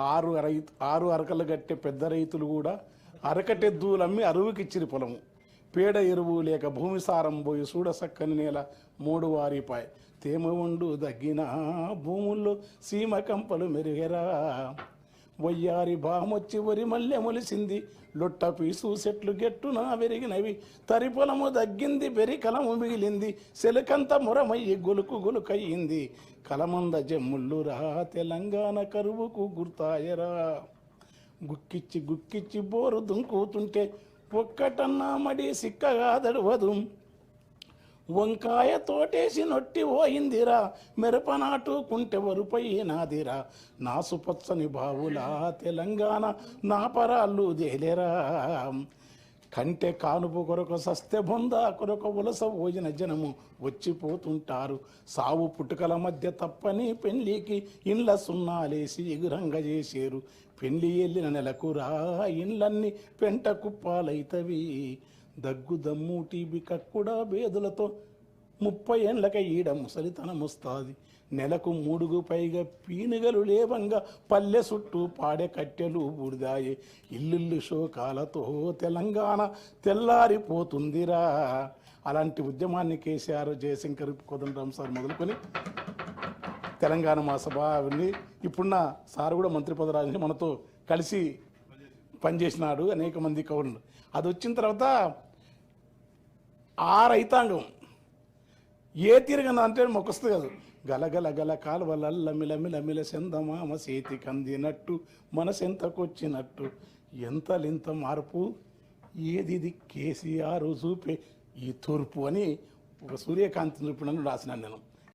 ఆరు అరకలు కట్టే పెద్ద రైతులు కూడా అరకటెద్దులమ్మి అరువుకిచ్చిరి పొలము. పేడ ఎరువు లేక భూమి సారం పోయి చూడ సక్కని నేల మూడు వారిపాయ్. తేమ ఉండు దగ్గిన భూముల్లో సీమ కంపలు మెరుగెరా. వయ్యారి బామొచ్చి వరి మల్లె మొలిసింది, లొట్ట పీసు చెట్లు గెట్టున వెరిగినవి. తరి పొలము దగ్గింది, బెరి కలము మిగిలింది, సెలకంత మొరమయ్యి గొలుకు గొలుకయ్యింది. కలమంద జమ్ముళ్ళురా తెలంగాణ కరువుకు గుర్తాయరా. గుక్కిచ్చి గుక్కిచ్చి బోరు దుంకుతుంటే ఒక్కటన్నా మడి సిక్కగా దడవదు. వంకాయ తోటేసి నొట్టి పోయిందిరా, మిరపనాటు కుంటె వరుపైనాదిరా. నాసుపచ్చని బావులా తెలంగాణ నా పరాళ్ళు దేలేరా. కంటె కానుపు కొరకు సస్తె బొంద కొరకు ఉలస పోయిన జనము వచ్చిపోతుంటారు. సావు పుట్టుకల మధ్య తప్పని పెళ్లికి ఇండ్ల సున్నాలేసి ఎగురంగ చేసేరు. పెళ్లి వెళ్ళిన నెలకురా ఇండ్లన్నీ పెంట కుప్పాలైతవి. దగ్గు దమ్ము టీబీ కక్కుడా బేదులతో 30 ఏళ్ళక ఈడ ముసలితనమొస్తాది. నెలకు 3కు పైగా పీనుగలు లేవంగా పల్లె చుట్టూ పాడే కట్టెలు బూడిదాయే. ఇల్లుళ్ళు శోకాలతో తెలంగాణ తెల్లారిపోతుందిరా. అలాంటి ఉద్యమాన్ని కేసీఆర్, జయశంకర్, కోదండరాం సార్ మొదలుకొని తెలంగాణ మహాసభ అవన్నీ ఇప్పుడున్న సార్ కూడా మంత్రి పదరాజు మనతో కలిసి పనిచేసినాడు. అనేక మంది కవులు. అది వచ్చిన తర్వాత ఆ రైతాంగం ఏ తీరుగా అంటే మొక్కొస్తుంది కాదు. గలగల గల కాలువలల్ల మిలమిల సెందమామ చేతి కందినట్టు మనసెంతకొచ్చినట్టు ఎంతలింత మార్పు ఏది కేసీఆర్ చూపే ఈ తూర్పు అని ఒక సూర్యకాంతి చూపినని రాసినాను నేను.